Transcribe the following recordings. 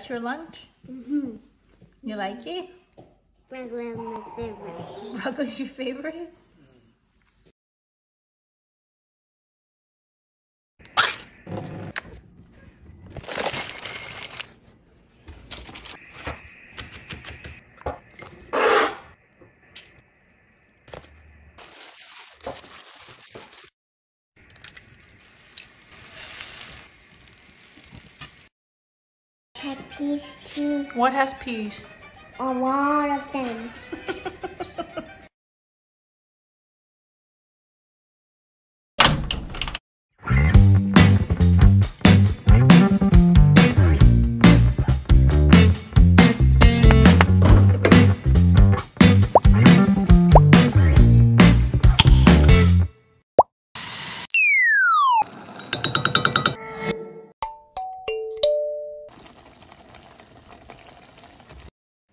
That's your lunch? Mm-hmm. You like it? Broccoli is my favorite. Broccoli's your favorite? Has peas too. What has peas? A lot of them.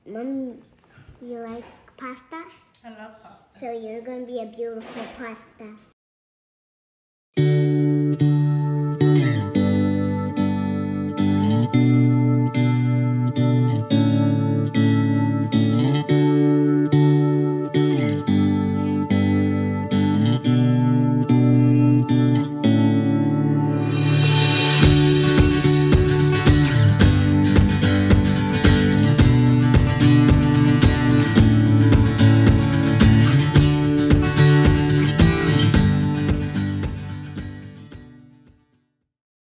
Mom, you like pasta? I love pasta. So you're going to be a beautiful pasta.